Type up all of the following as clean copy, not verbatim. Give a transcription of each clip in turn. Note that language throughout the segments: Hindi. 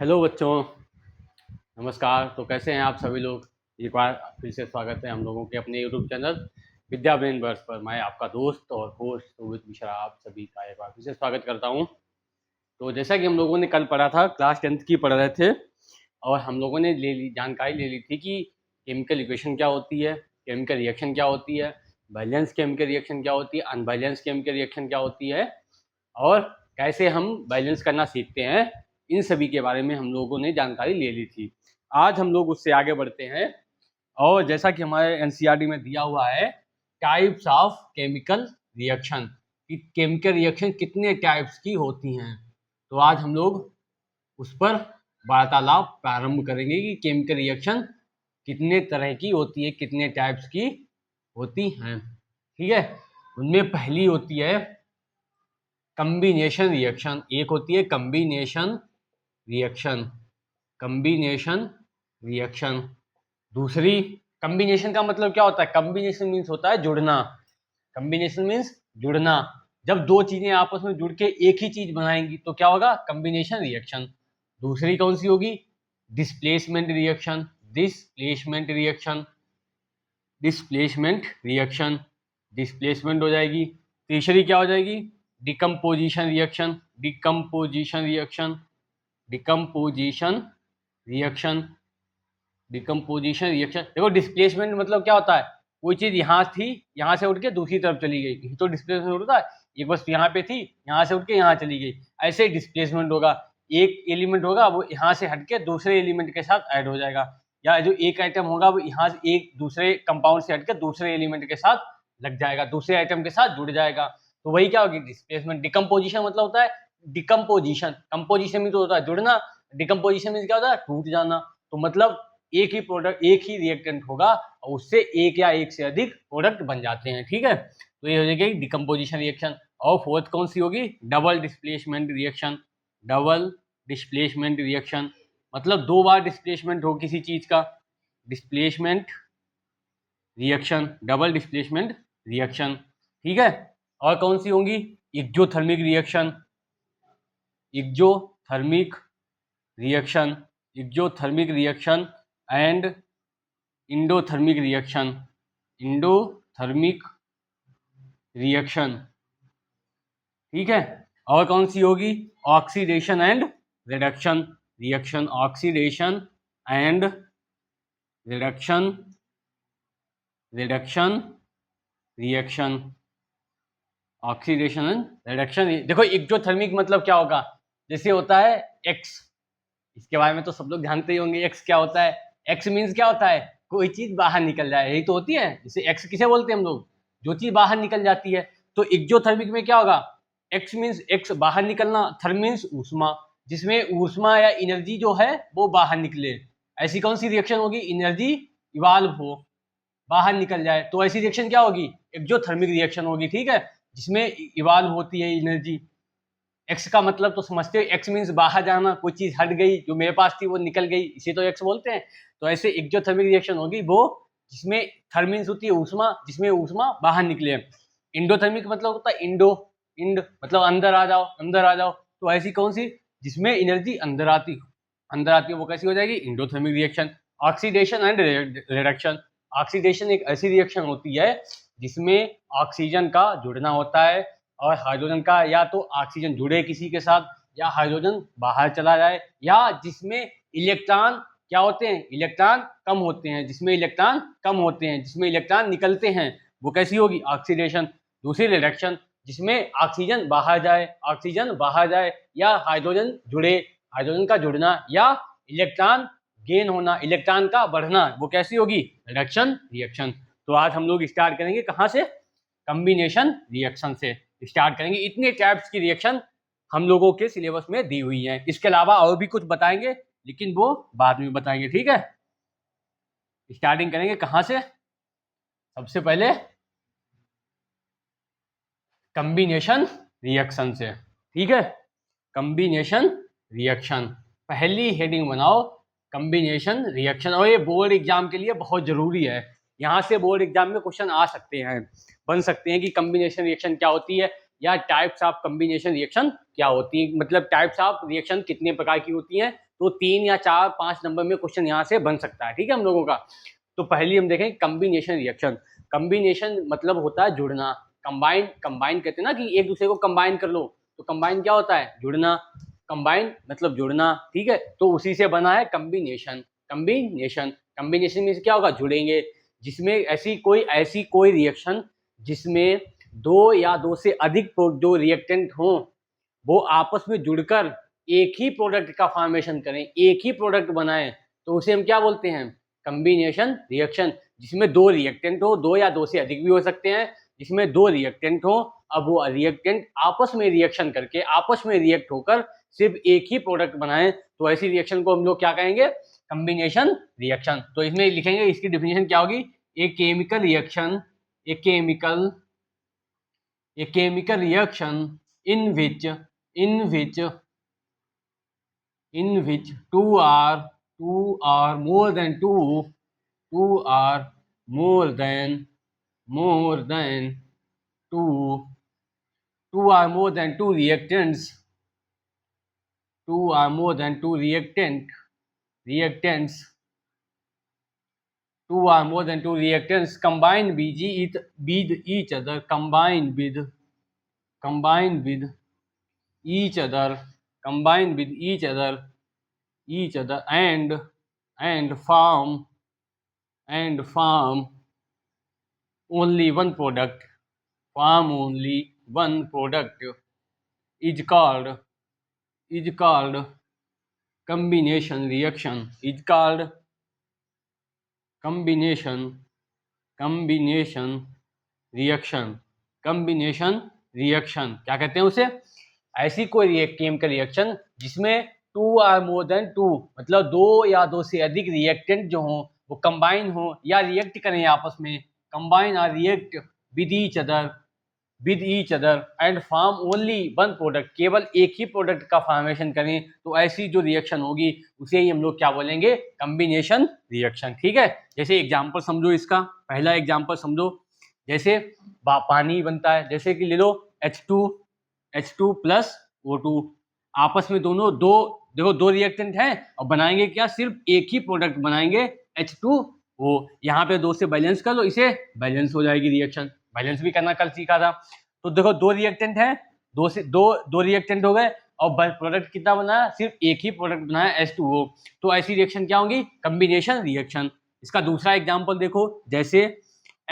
हेलो बच्चों, नमस्कार। तो कैसे हैं आप सभी लोग। एक बार फिर से स्वागत है हम लोगों के अपने यूट्यूब चैनल विद्या ब्रेन वर्स पर। मैं आपका दोस्त और होस्ट रोहित मिश्रा आप सभी का एक बार फिर से स्वागत करता हूं। तो जैसा कि हम लोगों ने कल पढ़ा था, क्लास 10th की पढ़ रहे थे और हम लोगों ने जानकारी ले ली थी कि केमिकल इक्वेशन क्या होती है, केमिकल रिएक्शन क्या होती है, बैलेंस केमिकल रिएक्शन क्या होती है, अनबैलेंस केमिकल रिएक्शन क्या होती है और कैसे हम बैलेंस करना सीखते हैं। इन सभी के बारे में हम लोगों ने जानकारी ले ली थी। आज हम लोग उससे आगे बढ़ते हैं और जैसा कि हमारे एनसीईआरटी में दिया हुआ है टाइप्स ऑफ केमिकल रिएक्शन, कि केमिकल रिएक्शन कितने टाइप्स की होती हैं। तो आज हम लोग उस पर वार्तालाप प्रारंभ करेंगे कि केमिकल रिएक्शन कितने तरह की होती है, कितने टाइप्स की होती हैं। ठीक है, उनमें पहली होती है कम्बिनेशन रिएक्शन। एक होती है कम्बिनेशन रिएक्शन, कम्बिनेशन रिएक्शन। दूसरी, कम्बिनेशन का मतलब क्या होता है? कम्बिनेशन मीन्स होता है जुड़ना। कम्बिनेशन मीन्स जुड़ना। जब दो चीजें आपस में जुड़ के एक ही चीज बनाएंगी तो क्या होगा? Combination reaction. दूसरी कौन सी होगी? Displacement reaction, displacement reaction, displacement reaction, displacement हो जाएगी। तीसरी क्या हो जाएगी? Decomposition reaction, decomposition reaction, decomposition reaction, decomposition reaction. देखो, डिस्प्लेसमेंट मतलब क्या होता है? कोई चीज यहाँ थी, यहाँ से उठ के दूसरी तरफ चली गई, तो डिस्प्लेसमेंट होता है। एक वस्तु यहाँ पे थी, यहाँ से उठ के यहाँ चली गई, ऐसे डिस्प्लेसमेंट होगा। एक एलिमेंट होगा वो यहाँ से हट के दूसरे एलिमेंट के साथ ऐड हो जाएगा, या जो एक आइटम होगा वो यहाँ से एक दूसरे कंपाउंड से हट के दूसरे एलिमेंट के साथ लग जाएगा, दूसरे आइटम के साथ जुड़ जाएगा। तो वही क्या होगी? डिस्प्लेसमेंट। डिकम्पोजिशन मतलब होता है डिकम्पोजिशन। कंपोजिशन में तो होता है जुड़ना, डिकम्पोजिशन में क्या होता है? टूट जाना। तो मतलब एक ही प्रोडक्ट, एक ही रिएक्टेंट होगा और उससे एक या एक से अधिक प्रोडक्ट बन जाते हैं। ठीक है, तो ये हो जाएगी डिकम्पोजिशन रिएक्शन। और फोर्थ कौन सी होगी? Double displacement reaction. Double displacement reaction मतलब दो बार डिस्प्लेसमेंट हो किसी चीज का, displacement reaction, double displacement reaction. ठीक है, और कौन सी होंगी? Exothermic reaction, exothermic reaction, exothermic reaction and endothermic reaction, endothermic reaction. ठीक है, और कौन सी होगी? Oxidation and reduction reaction, oxidation and reduction, reduction reaction, oxidation and reduction. देखो, एक्जोथर्मिक मतलब क्या होगा? जैसे होता है एक्स, इसके बारे में तो सब लोग जानते ही होंगे। एक्स क्या होता है? एक्स मीन्स क्या होता है? कोई चीज बाहर निकल जाए, यही तो होती है। जैसे एक्स किसे बोलते हैं हम लोग? जो चीज बाहर निकल जाती है। तो एक्जोथर्मिक में क्या होगा? एक्स मीन्स एक्स बाहर निकलना, थर्म मीन्स ऊष्मा, जिसमें ऊष्मा या एनर्जी जो है वो बाहर निकले। ऐसी कौन सी रिएक्शन होगी? एनर्जी इवाल्व हो, बाहर निकल जाए, तो ऐसी रिएक्शन क्या होगी? एक्जोथर्मिक रिएक्शन होगी। ठीक है, जिसमें इवाल्व होती है एनर्जी। एक्स का मतलब तो समझते हो, एक्स मीन्स बाहर जाना, कोई चीज हट गई, जो मेरे पास थी वो निकल गई, इसे तो एक्स बोलते हैं। तो ऐसे एक्जोथर्मिक रिएक्शन होगी वो जिसमें थर्म मीन्स होती है ऊष्मा, जिसमें ऊष्मा बाहर निकले। इंडोथर्मिक मतलब होता है इंडो, इंड मतलब अंदर आ जाओ, अंदर आ जाओ। तो ऐसी कौन सी? जिसमें एनर्जी अंदर आती, अंदर आती है, वो कैसी हो जाएगी? Endothermic reaction. Oxidation and reduction, oxidation एक ऐसी रिएक्शन होती है जिसमें ऑक्सीजन का जुड़ना होता है और हाइड्रोजन का, या तो ऑक्सीजन जुड़े किसी के साथ या हाइड्रोजन बाहर चला जाए, या जिसमें इलेक्ट्रॉन क्या होते हैं? इलेक्ट्रॉन कम होते हैं, जिसमें इलेक्ट्रॉन कम होते हैं, जिसमें इलेक्ट्रॉन निकलते हैं, वो कैसी होगी? ऑक्सीडेशन। दूसरी रिडक्शन, जिसमें ऑक्सीजन बाहर जाए, ऑक्सीजन बाहर जाए या हाइड्रोजन जुड़े, हाइड्रोजन का जुड़ना या इलेक्ट्रॉन गेन होना, इलेक्ट्रॉन का बढ़ना, वो कैसी होगी? Reduction reaction. तो आज हम लोग स्टार्ट करेंगे कहाँ से? कॉम्बिनेशन रिएक्शन से स्टार्ट करेंगे। इतने टाइप्स की रिएक्शन हम लोगों के सिलेबस में दी हुई हैं। इसके अलावा और भी कुछ बताएंगे, लेकिन वो बाद में बताएंगे। ठीक है, स्टार्टिंग करेंगे कहाँ से? सबसे पहले कॉम्बिनेशन रिएक्शन से। ठीक है, कॉम्बिनेशन रिएक्शन, पहली हेडिंग बनाओ कॉम्बिनेशन रिएक्शन। और ये बोर्ड एग्जाम के लिए बहुत जरूरी है। यहाँ से बोर्ड एग्जाम में क्वेश्चन आ सकते हैं, बन सकते हैं कि कॉम्बिनेशन रिएक्शन क्या होती है, या टाइप्स ऑफ कॉम्बिनेशन रिएक्शन क्या होती है, मतलब टाइप्स ऑफ रिएक्शन कितने प्रकार की होती हैं। तो 3 या 4 5 नंबर में क्वेश्चन यहाँ से बन सकता है, ठीक है हम लोगों का। तो पहली हम देखें कम्बिनेशन रिएक्शन। कम्बिनेशन मतलब होता है जुड़ना, कंबाइन, कंबाइन कहते हैं ना कि एक दूसरे को कंबाइन कर लो, तो कंबाइन क्या होता है, जुड़ना, कंबाइन मतलब जुड़ना, ठीक है। तो उसी से बना है कम्बिनेशन। कम्बिनेशन, कम्बिनेशन मीन्स क्या होगा, जुड़ेंगे, जिसमें ऐसी कोई रिएक्शन जिसमें दो या दो से अधिक जो रिएक्टेंट हों वो आपस में जुड़कर एक ही प्रोडक्ट का फॉर्मेशन करें, एक ही प्रोडक्ट बनाएं, तो उसे हम क्या बोलते हैं, कम्बिनेशन रिएक्शन। जिसमें दो रिएक्टेंट हो, दो या दो से अधिक भी हो सकते हैं, जिसमें दो रिएक्टेंट हो, अब वो रिएक्टेंट आपस में रिएक्शन करके, आपस में रिएक्ट होकर सिर्फ एक ही प्रोडक्ट बनाएं, तो ऐसी रिएक्शन को हम लोग क्या कहेंगे, कम्बिनेशन रिएक्शन। तो इसमें लिखेंगे, इसकी डिफिनेशन क्या होगी, a chemical reaction, a chemical reaction in which two are more than two reactants, combine with each other, combine with each other and form only one product, is called combination reaction, combination reaction क्या कहते हैं उसे, ऐसी कोई केमिकल रिएक्शन जिसमें two or more than two, मतलब दो या दो से अधिक रिएक्टेंट जो हों वो कंबाइन हो या रिएक्ट करें आपस में, कंबाइन और react with each other and form only one product, केवल एक ही प्रोडक्ट का फॉर्मेशन करें, तो ऐसी जो रिएक्शन होगी उसे ही हम लोग क्या बोलेंगे, कम्बिनेशन रिएक्शन, ठीक है। जैसे एग्जांपल समझो, इसका पहला एग्जांपल समझो, जैसे पानी बनता है, जैसे कि ले लो H2 प्लस O2, आपस में दोनों देखो दो रिएक्टेंट हैं और बनाएंगे क्या, सिर्फ एक ही प्रोडक्ट बनाएंगे H2O। यहाँ पे दो से बैलेंस कर लो, इसे बैलेंस हो जाएगी रिएक्शन, बैलेंस भी करना कल सीखा था। तो देखो दो रिएक्टेंट हैं, दो रिएक्टेंट हो गए और प्रोडक्ट कितना बनाया, सिर्फ एक ही प्रोडक्ट बनाया H2O, तो ऐसी रिएक्शन क्या होंगी, कम्बिनेशन रिएक्शन। इसका दूसरा एग्जाम्पल देखो, जैसे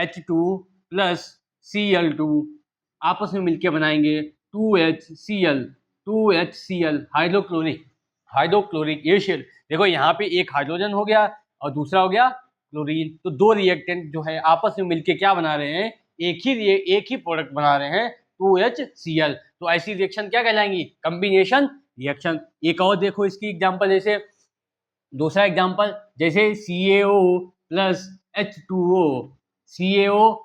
H2 प्लस Cl2 आपस में मिलके बनाएंगे 2HCl हाइड्रोक्लोरिक एसिड। देखो यहाँ पे एक हाइड्रोजन हो गया और दूसरा हो गया क्लोरीन, तो दो रिएक्टेंट जो है आपस में मिलके क्या बना रहे हैं, एक ही प्रोडक्ट बना रहे हैं 2HCl, तो ऐसी रिएक्शन क्या कहलाएंगी, कम्बिनेशन रिएक्शन। एक और देखो इसकी एग्जांपल, जैसे दूसरा एग्जांपल, जैसे CaO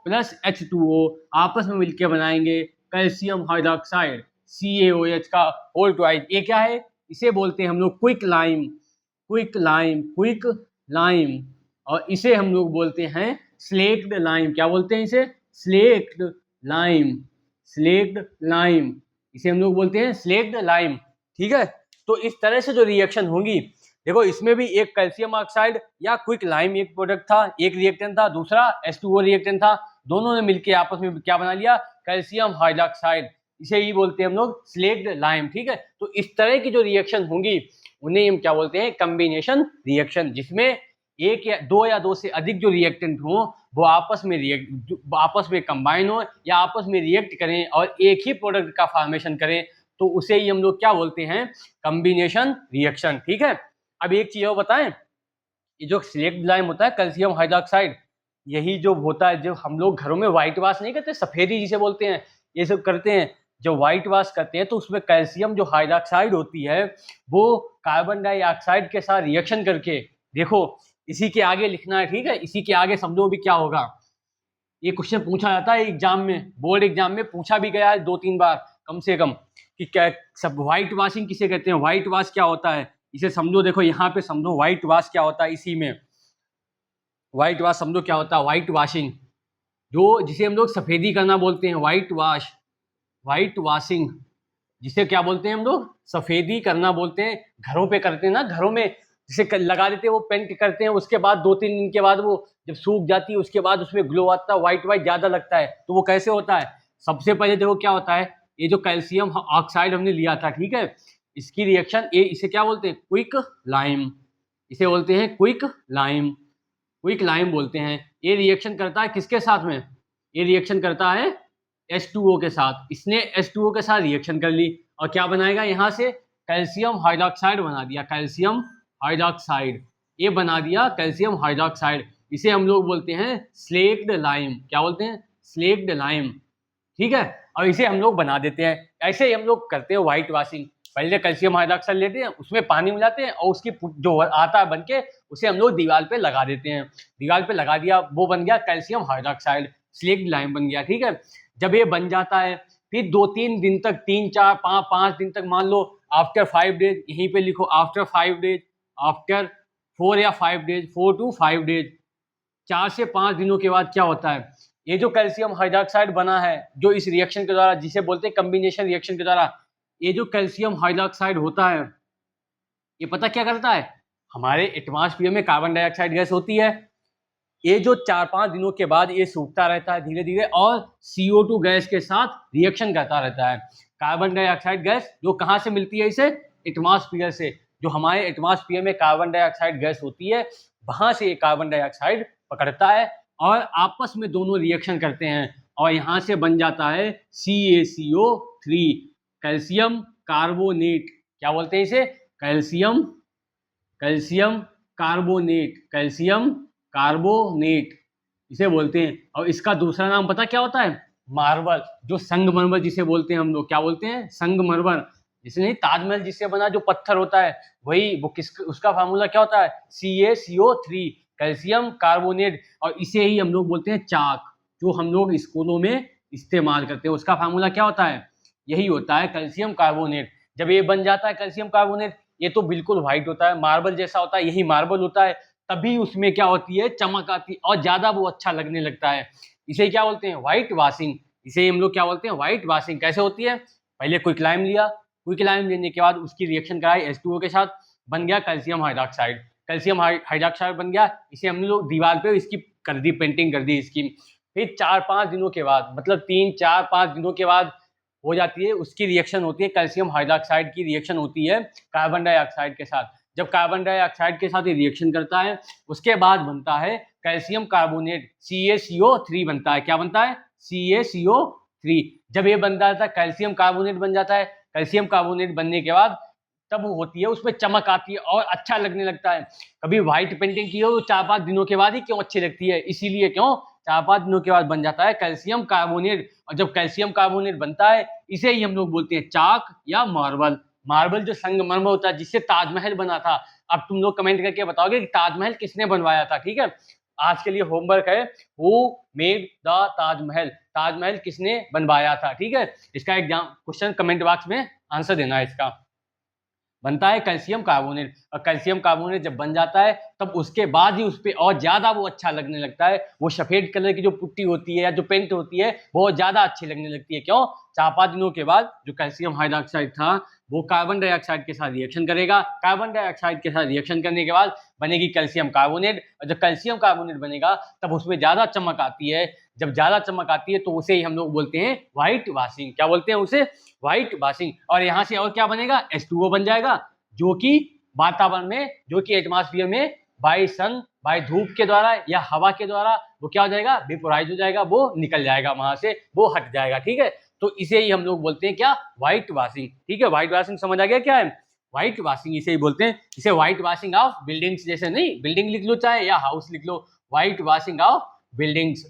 प्लस H2O आपस में मिलकर बनाएंगे कैल्शियम हाइड्रोक्साइड CaOH का होल ट्वाइस। ये क्या है, इसे बोलते हैं हम लोग क्विक लाइम, और इसे हम लोग बोलते हैं स्लेक्ड लाइम। क्या बोलते हैं इसे, स्लेक्ड लाइम, इसे हम लोग बोलते हैं स्लेक्ड लाइम, ठीक है। तो इस तरह से जो रिएक्शन होंगी, देखो इसमें भी एक कैल्शियम ऑक्साइड या क्विक लाइम एक प्रोडक्ट था, एक रिएक्टेंट था, दूसरा H2O रिएक्टेंट था, दोनों ने मिलकर आपस में क्या बना लिया, कैल्शियम हाइड्रोक्साइड, इसे ही बोलते हैं हम लोग स्लेक्ड लाइम, ठीक है। तो इस तरह की जो रिएक्शन होंगी उन्हें हम क्या बोलते हैं, कम्बिनेशन रिएक्शन, जिसमें एक या दो से अधिक जो रिएक्टेंट हो वो आपस में कंबाइन हो या आपस में रिएक्ट करें और एक ही प्रोडक्ट का फॉर्मेशन करें, तो उसे ही हम लोग क्या बोलते हैं, कम्बिनेशन रिएक्शन, ठीक है। अब एक चीज और बताएं, ये जो सिलेक्ट लाइम होता है कैल्शियम हाइड्रोक्साइड, यही जो होता है, जो हम लोग घरों में व्हाइट वाश नहीं करते, सफेदी जिसे बोलते हैं, ये सब करते हैं, जो व्हाइट वाश करते हैं तो उसमें कैल्शियम जो हाइड्रोक्साइड होती है वो कार्बन डाइऑक्साइड के साथ रिएक्शन करके, देखो इसी के आगे लिखना है, ठीक है, इसी के आगे समझो भी क्या होगा। ये क्वेश्चन पूछा जाता है एग्जाम में, बोर्ड एग्जाम में पूछा भी गया है 2-3 बार कम से कम, कि क्या सब व्हाइट वाशिंग किसे कहते हैं, व्हाइट वाश क्या होता है, इसे समझो। देखो यहाँ पे समझो व्हाइट वाश क्या होता है, इसी में व्हाइट वाश समझो क्या होता है, व्हाइट वाशिंग, जो जिसे हम लोग सफेदी करना बोलते हैं, व्हाइट वाशिंग, जिसे क्या बोलते हैं हम लोग, सफेदी करना बोलते हैं। घरों पे करते हैं ना, घरों में जिसे लगा देते हैं, वो पेंट करते हैं, उसके बाद 2-3 दिन के बाद वो जब सूख जाती है उसके बाद उसमें ग्लो आता है, व्हाइट व्हाइट ज्यादा लगता है। तो वो कैसे होता है, सबसे पहले देखो क्या होता है, ये जो कैल्शियम ऑक्साइड हमने लिया था, ठीक है, इसकी रिएक्शन, ये इसे क्या बोलते हैं, क्विक लाइम, इसे बोलते हैं क्विक लाइम, क्विक लाइम बोलते हैं। ये रिएक्शन करता है किसके साथ में, ये रिएक्शन करता है H2O के साथ। इसने H2O के साथ रिएक्शन कर ली और क्या बनाएगा, यहाँ से कैल्शियम हाइड्रोक्साइड बना दिया, कैल्शियम हाइड्रोक्साइड, ये बना दिया कैल्शियम हाइड्रोक्साइड। इसे हम लोग बोलते हैं स्लेक्ड लाइम, क्या बोलते हैं, स्लेक्ड लाइम, ठीक है। और इसे हम लोग बना देते हैं। ऐसे ही हम लोग करते हैं व्हाइट वॉशिंग, पहले कैल्शियम हाइड्रोक्साइड लेते हैं, उसमें पानी मिलाते हैं और उसकी जो आता है बनके उसे हम लोग दीवार पे लगा देते हैं। दीवार पे लगा दिया, वो बन गया कैल्शियम हाइड्रोक्साइड, स्लेक्ड लाइम बन गया, ठीक है। जब ये बन जाता है फिर 2-3 दिन तक, 3-4-5 दिन तक, मान लो आफ्टर 5 डेज, यहीं पे लिखो आफ्टर 5 डेज, आफ्टर 4 या 5 डेज, 4 to 5 डेज, 4 से 5 दिनों के बाद क्या होता है, ये जो कैल्शियम हाइड्रोक्साइड बना है, जो इस रिएक्शन के द्वारा, जिसे बोलते हैं कम्बिनेशन रिएक्शन के द्वारा, ये जो कैल्शियम हाइड्रोक्साइड होता है, ये पता क्या करता है, हमारे एटमॉस्फेयर में कार्बन डाइऑक्साइड गैस होती है, ये जो 4-5 दिनों के बाद ये सूखता रहता है धीरे धीरे और CO2 गैस के साथ रिएक्शन करता रहता है। कार्बन डाइऑक्साइड गैस जो कहाँ से मिलती है इसे, एटमॉस्फेयर से, जो हमारे एटमॉस्फेयर में कार्बन डाइऑक्साइड गैस होती है, वहां से ये कार्बन डाइऑक्साइड पकड़ता है और आपस में दोनों रिएक्शन करते हैं और यहाँ से बन जाता है CaCO3, कैल्शियम कार्बोनेट, क्या बोलते हैं इसे, calcium calcium carbonate, calcium carbonate इसे बोलते हैं। और इसका दूसरा नाम पता क्या होता है, मार्बल, जो संगमरमर जिसे बोलते हैं हम लोग, क्या बोलते हैं, संगमरमर, जिसे नहीं, ताजमहल जिससे बना जो पत्थर होता है वही, वो किस, उसका फार्मूला क्या होता है, CaCO3, कैल्शियम कार्बोनेट। और इसे ही हम लोग बोलते हैं चाक, जो हम लोग स्कूलों में इस्तेमाल करते हैं, उसका फार्मूला क्या होता है, यही होता है कैल्शियम कार्बोनेट। जब ये बन जाता है कैल्शियम कार्बोनेट, ये तो बिल्कुल व्हाइट होता है, मार्बल जैसा होता है, यही मार्बल होता है, तभी उसमें क्या होती है, चमक आती है और ज्यादा वो अच्छा लगने लगता है। इसे क्या बोलते हैं, व्हाइट वॉशिंग, इसे हम लोग क्या बोलते हैं, व्हाइट वॉशिंग। कैसे होती है, पहले क्विक लाइम लिया, क्विक लाइम लेने के बाद उसकी रिएक्शन कराई H2O के साथ, बन गया कैल्शियम हाइड्रोक्साइड, कैल्शियम हाइड्रोक्साइड बन गया, इसे हम लोग दीवार पे इसकी कर दी, पेंटिंग कर दी इसकी। फिर 4-5 दिनों के बाद, मतलब 3-4-5 दिनों के बाद हो जाती है, उसकी रिएक्शन होती है, कैल्शियम हाइड्रोक्साइड की रिएक्शन होती है कार्बन डाइऑक्साइड के साथ। जब कार्बन डाइऑक्साइड के साथ ये रिएक्शन करता है, उसके बाद बनता है कैल्शियम कार्बोनेट, CaCO3 बनता है, क्या बनता है, CaCO3। जब ये बन जाता है, कैल्शियम कार्बोनेट बन जाता है, कैल्शियम कार्बोनेट बनने के बाद तब होती है, उसमें चमक आती है और अच्छा लगने लगता है। कभी व्हाइट पेंटिंग की हो तो 4-5 दिनों के बाद ही क्यों अच्छी लगती है, इसीलिए क्यों, 4-5 दिनों के बाद बन जाता है कैल्शियम कार्बोनेट। और जब कैल्शियम कार्बोनेट बनता है, इसे ही हम लोग बोलते हैं चाक या मार्बल। मार्बल जो संगमरमर होता है, जिससे ताजमहल बना था। अब तुम लोग कमेंट करके बताओगे कि ताजमहल किसने बनवाया था, ठीक है। आज के लिए होमवर्क है, who made the Taj Mahal, Taj Mahal किसने बनवाया था, ठीक है। इसका एग्जाम क्वेश्चन कमेंट बॉक्स में आंसर देना है इसका। बनता है कैल्शियम कार्बोनेट, और कैल्शियम कार्बोनेट जब बन जाता है तब उसके बाद ही उस पर और ज्यादा वो अच्छा लगने लगता है। वो सफेद कलर की जो पुट्टी होती है या जो पेंट होती है बहुत ज्यादा अच्छी लगने लगती है। क्यों, 4-5 दिनों के बाद जो कैल्शियम हाइड्रोक्साइड था वो कार्बन डाइऑक्साइड के साथ रिएक्शन करेगा, कार्बन डाइऑक्साइड के साथ रिएक्शन करने के बाद बनेगी कैल्शियम कार्बोनेट, और जब कैल्शियम कार्बोनेट बनेगा तब उसमें ज्यादा चमक आती है। जब ज्यादा चमक आती है तो उसे ही हम लोग बोलते हैं व्हाइट वॉशिंग, क्या बोलते हैं उसे, व्हाइट वॉशिंग। और यहाँ से और क्या बनेगा, H2O बन जाएगा, जो कि वातावरण में, जो कि एटमॉस्फेयर में बाय सन, बाय धूप के द्वारा या हवा के द्वारा वो क्या हो जाएगा, वेपोराइज हो जाएगा, वो निकल जाएगा वहां से, वो हट जाएगा, ठीक है। तो इसे ही हम लोग बोलते हैं क्या, व्हाइट वॉशिंग, ठीक है। व्हाइट वॉशिंग समझ आ गया क्या है, व्हाइट वॉशिंग इसे ही बोलते हैं। इसे व्हाइट वॉशिंग ऑफ बिल्डिंग्स, जैसे नहीं बिल्डिंग लिख लो चाहे या हाउस लिख लो, व्हाइट वॉशिंग ऑफ बिल्डिंग्स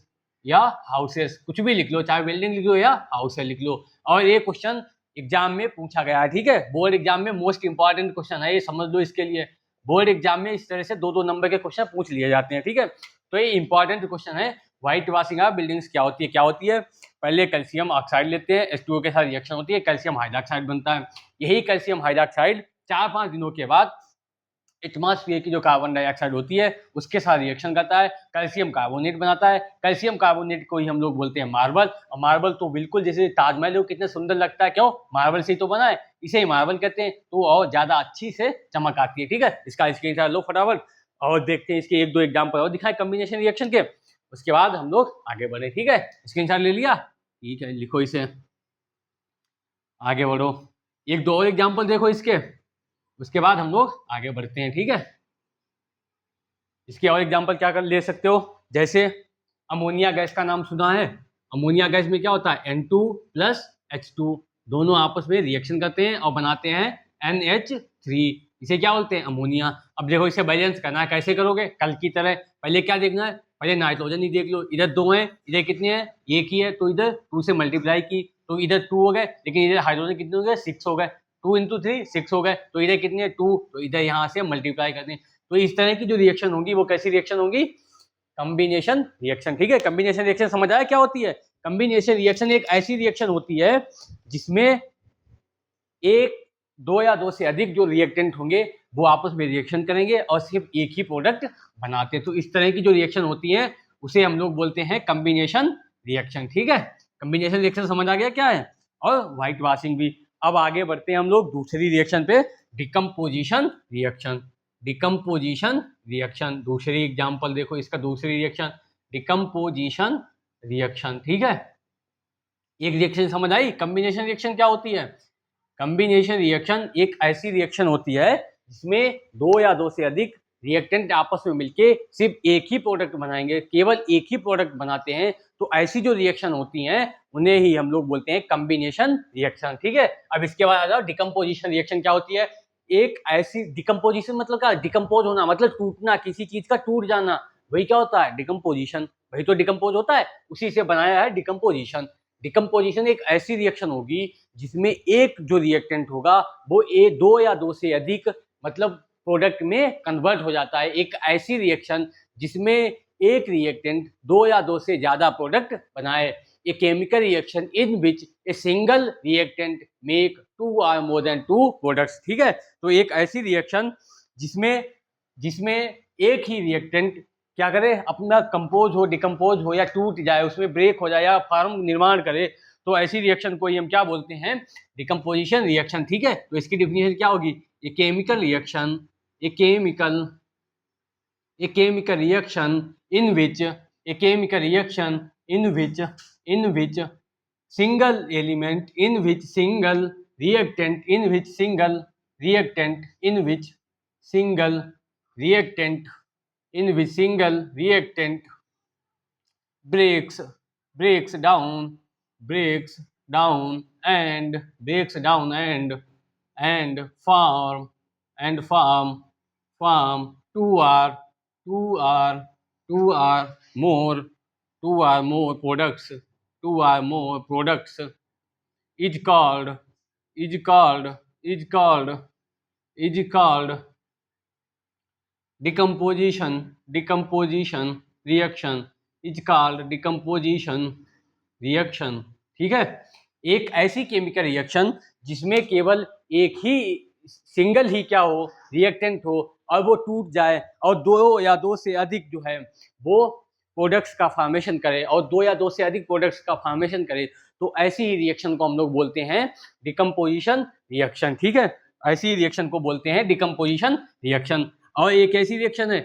या हाउसेस, कुछ भी लिख लो, चाहे बिल्डिंग लिख लो या हाउस लिख लो। और ये क्वेश्चन एग्जाम में पूछा गया है, ठीक है। बोर्ड एग्जाम में मोस्ट इंपॉर्टेंट क्वेश्चन है, ये समझ लो। इसके लिए बोर्ड एग्जाम में इस तरह से 2-2 नंबर के क्वेश्चन पूछ लिए जाते हैं, ठीक है। तो ये इंपॉर्टेंट क्वेश्चन है। व्हाइट वॉशिंग ऑफ बिल्डिंग्स क्या होती है, क्या होती है, पहले कैल्शियम ऑक्साइड लेते हैं, H2O के साथ रिएक्शन होती है, कैल्शियम हाइड्रोक्साइड बनता है। यही कैल्शियम हाइड्रोक्साइड 4-5 दिनों के बाद एटमॉस्फेयर की जो कार्बन डाइऑक्साइड होती है उसके साथ रिएक्शन करता है, कैल्शियम कार्बोनेट बनाता है। कैल्शियम कार्बोनेट को ही हम लोग बोलते हैं मार्बल। और मार्बल तो बिल्कुल जैसे ताजमहल हो कितना सुंदर लगता है, क्यों? मार्बल से ही तो बना है, इसे ही मार्बल कहते हैं। तो और ज्यादा अच्छी से चमक आती है। ठीक है, इसका स्क्रीनशॉट लो फटाफट और देखते हैं इसके एक दो एग्जाम्पल और दिखाए कॉम्बिनेशन रिएक्शन के, उसके बाद हम लोग आगे बढ़े। ठीक है, स्क्रीनशॉट ले लिया? ठीक है, लिखो इसे, आगे बढ़ो। एक दो और एग्जाम्पल देखो इसके, उसके बाद हम लोग आगे बढ़ते हैं। ठीक है, इसके और एग्जाम्पल क्या कर ले सकते हो, जैसे अमोनिया गैस का नाम सुना है। अमोनिया गैस में क्या होता है, N2 प्लस H2 दोनों आपस में रिएक्शन करते हैं और बनाते हैं NH3, इसे क्या बोलते हैं, अमोनिया। अब देखो इसे बैलेंस करना है, कैसे करोगे, कल की तरह पहले क्या देखना है, पहले नाइट्रोजन ही देख लो, इधर 2 हैं, इधर कितने हैं, एक ही है, तो इधर 2 से मल्टीप्लाई की तो इधर 2 हो गए, लेकिन इधर हाइड्रोजन कितने हो गए, 6 हो गए, 2 इंटू 3 6 हो गए, तो इधर कितने 2, तो इधर यहाँ से मल्टीप्लाई करते हैं। तो इस तरह की जो रिएक्शन होगी वो कैसी रिएक्शन होगी, कॉम्बिनेशन रिएक्शन। ठीक है, कॉम्बिनेशन रिएक्शन समझ आया क्या होती है? कॉम्बिनेशन रिएक्शन एक ऐसी रिएक्शन होती है जिसमें एक, दो या दो से अधिक जो रिएक्टेंट होंगे वो आपस में रिएक्शन करेंगे और सिर्फ एक ही प्रोडक्ट बनाते हैं। तो इस तरह की जो रिएक्शन होती है उसे हम लोग बोलते हैं कॉम्बिनेशन रिएक्शन। ठीक है, कॉम्बिनेशन रिएक्शन समझ आ गया क्या है, और व्हाइट वॉशिंग भी। अब आगे बढ़ते हैं हम लोग दूसरी रिएक्शन पे, डिकम्पोजिशन रिएक्शन। डिकम्पोजिशन रिएक्शन, दूसरी एग्जांपल देखो इसका, दूसरी रिएक्शन डिकम्पोजिशन रिएक्शन। ठीक है, एक रिएक्शन समझ आई। कॉम्बिनेशन रिएक्शन क्या होती है, कॉम्बिनेशन रिएक्शन एक ऐसी रिएक्शन होती है जिसमें दो या दो से अधिक रिएक्टेंट आपस में मिलके सिर्फ एक ही प्रोडक्ट बनाएंगे, केवल एक ही प्रोडक्ट बनाते हैं। तो ऐसी जो रिएक्शन होती हैं उन्हें ही हम लोग बोलते हैं कॉम्बिनेशन रिएक्शन। ठीक है, अब इसके बाद आ जाओ डिकम्पोजिशन रिएक्शन क्या होती है। एक ऐसी, डिकम्पोजिशन मतलब क्या, डिकम्पोज होना मतलब टूटना, किसी चीज का टूट जाना, वही क्या होता है, डिकम्पोजिशन। वही तो डिकम्पोज होता है, उसी से बनाया है डिकम्पोजिशन। डिकम्पोजिशन एक ऐसी रिएक्शन होगी जिसमें एक जो रिएक्टेंट होगा वो दो या दो से अधिक मतलब प्रोडक्ट में कन्वर्ट हो जाता है। एक ऐसी रिएक्शन जिसमें एक रिएक्टेंट दो या दो से ज्यादा प्रोडक्ट बनाए। A chemical reaction in which a single reactant make 2 or more than 2 products. ठीक है, तो एक ऐसी रिएक्शन जिसमें जिसमें एक ही रिएक्टेंट क्या करे, अपना कंपोज हो, डिकम्पोज हो या टूट जाए, उसमें ब्रेक हो जाए या फॉर्म निर्माण करे, तो ऐसी रिएक्शन को ही हम क्या बोलते हैं, डिकम्पोजिशन रिएक्शन। ठीक है, तो इसकी डिफिनेशन क्या होगी, a chemical reaction, a chemical reaction in which, a chemical reaction in which single element, in which single reactant, in which single reactant, in which single reactant, in which single reactant breaks down, breaks down and breaks down and form two or more products, two or more products is called is called is called is called decomposition reaction, is called decomposition reaction। ठीक है, एक ऐसी केमिकल रिएक्शन जिसमें केवल एक ही सिंगल ही क्या हो, रिएक्टेंट हो और वो टूट जाए और दो या दो से अधिक जो है वो प्रोडक्ट्स का फॉर्मेशन करे, और दो या दो से अधिक प्रोडक्ट्स का फॉर्मेशन करे, तो ऐसी ही रिएक्शन को हम लोग बोलते हैं डिकम्पोजिशन रिएक्शन। ठीक है, ऐसी रिएक्शन को बोलते हैं डिकम्पोजिशन रिएक्शन। और एक ऐसी रिएक्शन है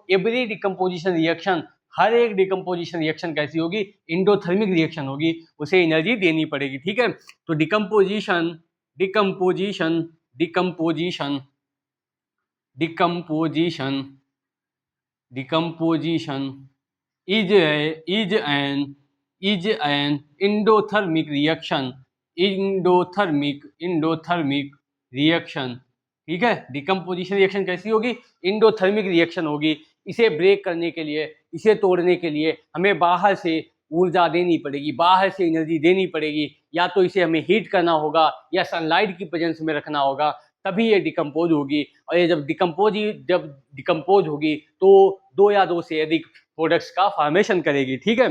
एवरी डिकम्पोजिशन रिएक्शन, हर एक डिकम्पोजिशन रिएक्शन कैसी होगी, इंडोथर्मिक रिएक्शन होगी, उसे एनर्जी देनी पड़ेगी। ठीक है, तो decomposition decomposition decomposition decomposition decomposition is an endothermic reaction, endothermic reaction। ठीक है, डिकम्पोजिशन रिएक्शन कैसी होगी, इंडोथर्मिक रिएक्शन होगी। इसे ब्रेक करने के लिए, इसे तोड़ने के लिए हमें बाहर से ऊर्जा देनी पड़ेगी, बाहर से एनर्जी देनी पड़ेगी, या तो इसे हमें हीट करना होगा या सनलाइट की प्रेजेंस में रखना होगा, तभी ये डिकम्पोज होगी। और ये जब डिकम्पोज होगी तो दो या दो से अधिक प्रोडक्ट्स का फॉर्मेशन करेगी। ठीक है,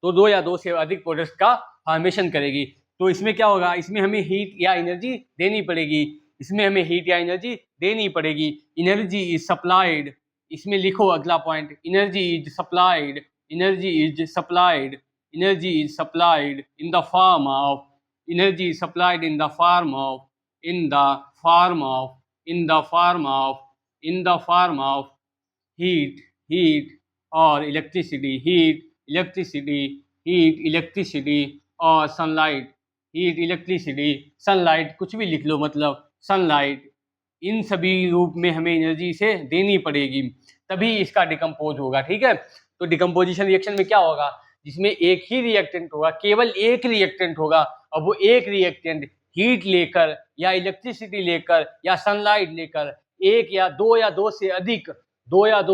तो दो या दो से अधिक प्रोडक्ट्स का फॉर्मेशन करेगी। तो इसमें क्या होगा, इसमें हमें हीट या एनर्जी देनी पड़ेगी, इसमें हमें हीट या एनर्जी देनी पड़ेगी। एनर्जी इज सप्लाइड, इसमें लिखो अगला point, energy is supplied, energy is supplied, energy is supplied in the form of, energy is supplied in the form of, in the form of, in the form of, in the form of heat, heat और electricity, heat, electricity, heat, electricity और सनलाइट, हीट, इलेक्ट्रिसिटी, सनलाइट, कुछ भी लिख लो, मतलब सनलाइट, इन सभी रूप में हमें एनर्जी से देनी पड़ेगी, तभी इसका डिकम्पोज होगा। ठीक है, तो डिकम्पोजिशन रिएक्शन में क्या होगा, जिसमें एक ही रिएक्टेंट होगा, केवल एक रिएक्टेंट होगा, और वो एक रिएक्टेंट हीट लेकर या इलेक्ट्रिसिटी लेकर या सनलाइट लेकर एक या दो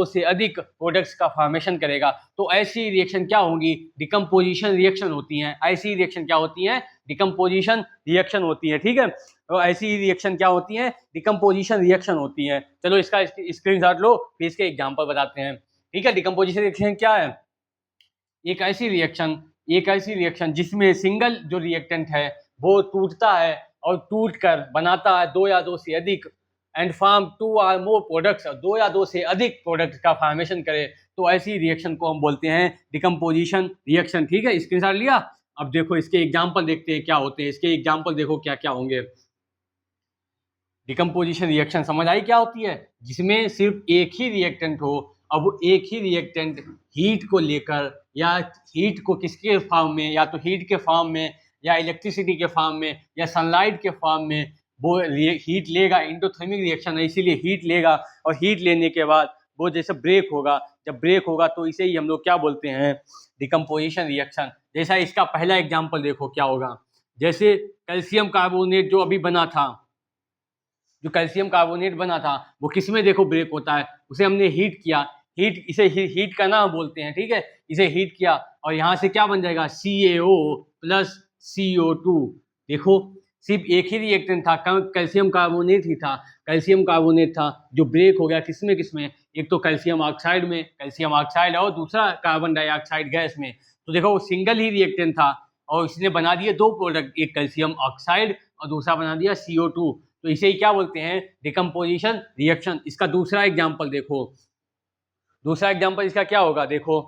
से अधिक प्रोडक्ट्स का फॉर्मेशन करेगा। तो ऐसी रिएक्शन क्या होंगी, डिकम्पोजिशन रिएक्शन होती हैं। ऐसी रिएक्शन क्या होती हैं, डिकम्पोजिशन रिएक्शन होती है। ठीक है, तो ऐसी रिएक्शन क्या होती हैं, डिकम्पोजिशन रिएक्शन होती है। चलो इसका स्क्रीनशॉट लो, फिर इसके एग्जांपल बताते हैं। ठीक है, डिकम्पोजिशन रिएक्शन क्या है, एक ऐसी रिएक्शन जिसमें सिंगल जो रिएक्टेंट है वो टूटता है और टूटकर बनाता है दो या दो से अधिक, एंड फॉर्म टू और मोर प्रोडक्ट्स, दो या दो से अधिक प्रोडक्ट्स का फॉर्मेशन करे, तो ऐसी रिएक्शन को हम बोलते हैं डिकम्पोजिशन रिएक्शन। ठीक है, स्क्रीनशॉट लिया। अब देखो इसके एग्जांपल देखते हैं क्या होते हैं, इसके एग्जांपल देखो क्या क्या होंगे। डिकम्पोजिशन रिएक्शन समझ आई क्या होती है, जिसमें सिर्फ एक ही रिएक्टेंट हो, अब वो एक ही रिएक्टेंट हीट को लेकर या हीट को किसके फॉर्म में, या तो हीट के फॉर्म में या इलेक्ट्रिसिटी के फॉर्म में या सनलाइट के फॉर्म में वो हीट लेगा। एंडोथर्मिक रिएक्शन है, इसीलिए हीट लेगा, और हीट लेने के बाद वो जैसे ब्रेक होगा, जब ब्रेक होगा तो इसे ही हम लोग क्या बोलते हैं, डिकम्पोजिशन रिएक्शन। जैसा इसका पहला एग्जाम्पल देखो क्या होगा, जैसे कैल्शियम कार्बोनेट जो अभी बना था, जो कैल्शियम कार्बोनेट बना था वो किस में देखो ब्रेक होता है, उसे हमने हीट किया, इसे हीट का नाम बोलते हैं। ठीक है, इसे हीट किया और यहाँ से क्या बन जाएगा, CaO प्लस CO2। देखो सिर्फ एक ही रिएक्टेंट था, कैल्शियम कार्बोनेट ही था, कैल्शियम कार्बोनेट था जो ब्रेक हो गया किसमें, एक तो कैल्शियम ऑक्साइड में, कैल्शियम ऑक्साइड, और दूसरा कार्बन डाइऑक्साइड गैस में। तो देखो वो सिंगल ही रिएक्टेंट था और इसने बना दिए दो प्रोडक्ट, एक कैल्शियम ऑक्साइड और दूसरा बना दिया CO2। तो इसे ही क्या बोलते हैं, डिकम्पोजिशन रिएक्शन। इसका दूसरा एग्जाम्पल देखो, दूसरा एग्जाम्पल इसका क्या होगा, देखो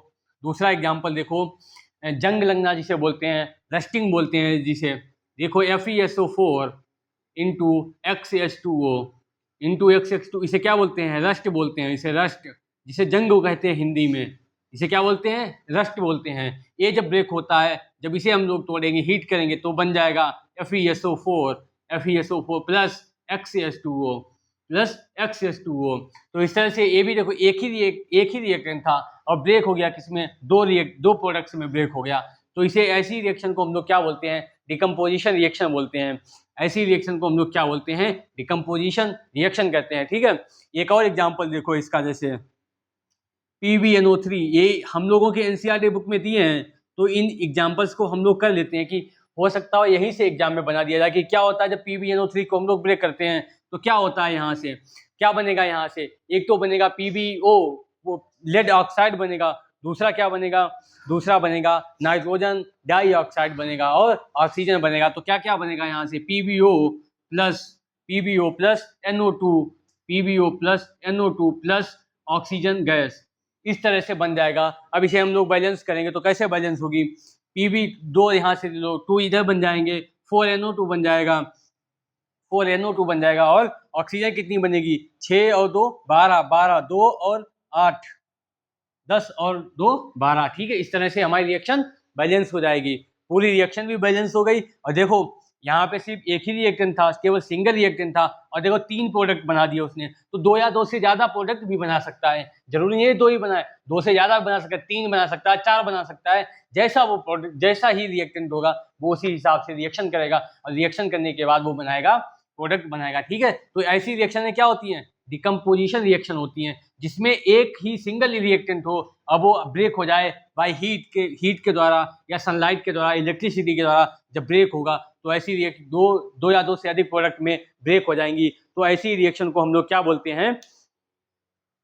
दूसरा एग्जाम्पल देखो, जंग लगना जिसे बोलते हैं, रस्टिंग बोलते हैं जिसे, देखो FeSO4 into XH2O into XH2, इसे क्या बोलते हैं, रस्ट बोलते हैं, इसे रस्ट, जिसे जंग को कहते हैं हिंदी में, इसे क्या बोलते हैं, रस्ट बोलते हैं। ये जब ब्रेक होता है, जब इसे हम लोग तोड़ेंगे, हीट करेंगे, तो बन जाएगा FeSO4 प्लस XH2O। तो इस तरह से ये भी देखो एक ही रिएक्टेंट था और ब्रेक हो गया किसमें, दो प्रोडक्ट्स में ब्रेक हो गया। तो इसे ऐसी रिएक्शन को हम लोग क्या बोलते हैं, डिकम्पोजिशन रिएक्शन बोलते हैं। ऐसी रिएक्शन को हम लोग क्या बोलते हैं, डिकम्पोजिशन रिएक्शन कहते हैं। ठीक है, एक और एग्जांपल देखो इसका, जैसे PbNO3, ये हम लोगों के NCERT बुक में दिए हैं, तो इन एग्जांपल्स को हम लोग कर लेते हैं कि हो सकता है यहीं से एग्जाम में बना दिया जाए कि क्या होता है जब PbNO3 को हम लोग ब्रेक करते हैं, तो क्या होता है, यहाँ से क्या बनेगा, यहाँ से एक तो बनेगा PbO, वो लेड ऑक्साइड बनेगा, दूसरा क्या बनेगा, दूसरा बनेगा नाइट्रोजन डाइऑक्साइड बनेगा और ऑक्सीजन बनेगा। तो क्या क्या बनेगा यहाँ से, PbO plus NO2 plus oxygen gas, इस तरह से बन जाएगा। अब इसे हम लोग बैलेंस करेंगे तो कैसे बैलेंस होगी, Pb2 यहाँ से लो, 2 इधर बन जाएंगे, 4NO2 बन जाएगा, 4NO2 बन जाएगा, और ऑक्सीजन कितनी बनेगी, 6 और 2 12, 12 2 और 8 10 और 2 12। ठीक है, इस तरह से हमारी रिएक्शन बैलेंस हो जाएगी, पूरी रिएक्शन भी बैलेंस हो गई। और देखो यहाँ पे सिर्फ एक ही रिएक्टेंट था, केवल सिंगल रिएक्टेंट था, और देखो 3 प्रोडक्ट बना दिए उसने। तो 2 या 2 से ज्यादा प्रोडक्ट भी बना सकता है, जरूरी नहीं है 2 ही बनाए, 2 से ज्यादा बना सकता है, 3 बना सकता है, 4 बना सकता है। जैसा वो प्रोडक्ट, जैसा ही रिएक्टेंट होगा वो उसी हिसाब से रिएक्शन करेगा, और रिएक्शन करने के बाद वो बनाएगा, प्रोडक्ट बनाएगा। ठीक है, तो ऐसी रिएक्शन क्या होती है, डिकम्पोजिशन रिएक्शन होती हैं, जिसमें एक ही सिंगल रिएक्टेंट हो, अब वो ब्रेक हो जाए बाय हीट के द्वारा या सनलाइट के द्वारा, इलेक्ट्रिसिटी के द्वारा जब ब्रेक होगा, तो ऐसी दो या दो से अधिक प्रोडक्ट में ब्रेक हो जाएंगी। तो ऐसी रिएक्शन को हम लोग क्या बोलते हैं,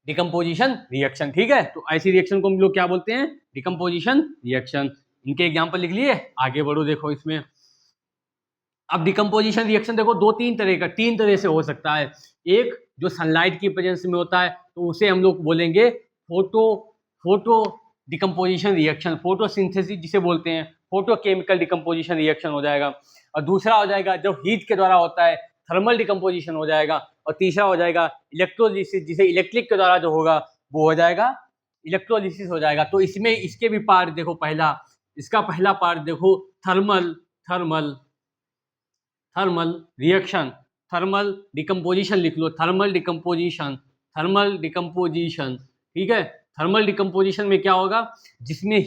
डिकम्पोजिशन रिएक्शन। ठीक है, तो ऐसी रिएक्शन को हम लोग क्या बोलते हैं, डिकम्पोजिशन रिएक्शन। इनके एग्जाम्पल लिख लिए, आगे बढ़ो। देखो इसमें अब डिकम्पोजिशन रिएक्शन देखो तीन तरह से हो सकता है। एक जो सनलाइट की प्रेजेंस में होता है तो उसे हम लोग बोलेंगे फोटो डिकम्पोजिशन रिएक्शन, फोटोसिंथेसिस जिसे बोलते हैं, फोटोकेमिकल डिकम्पोजिशन रिएक्शन हो जाएगा। और दूसरा हो जाएगा जो हीट के द्वारा होता है, थर्मल डिकम्पोजिशन हो जाएगा। और तीसरा हो जाएगा इलेक्ट्रोलिसिस, जिसे इलेक्ट्रिक के द्वारा जो होगा वो हो जाएगा इलेक्ट्रोलिसिस हो जाएगा। तो इसमें इसके भी पार्ट देखो, इसका पहला पार्ट देखो, thermal thermal thermal reaction, thermal decomposition लिख लो, थर्मल डिकम्पोजिशन, ठीक है। थर्मल डिकम्पोजिशन में क्या होगा, जिसमें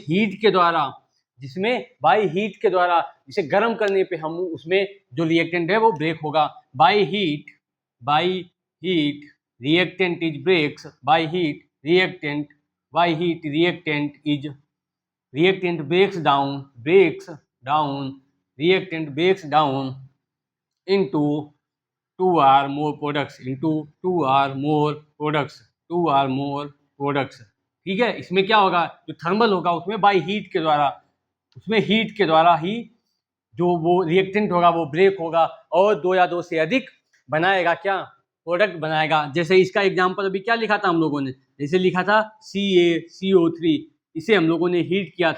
बाई हीट के द्वारा जिसे गर्म करने पे हम उसमें जो रिएक्टेंट है वो ब्रेक होगा। By heat reactant is breaks, reactant breaks down into two or more products, ठीक है। इसमें क्या होगा, जो थर्मल होगा उसमें बाई हीट के द्वारा ही जो वो रिएक्टेंट होगा वो ब्रेक होगा और दो या दो से अधिक बनाएगा, क्या प्रोडक्ट बनाएगा। जैसे इसका एग्जांपल अभी क्या लिखा था हम लोगों ने, जैसे लिखा था CaCO3, इसे हम लोगों ने हीट किया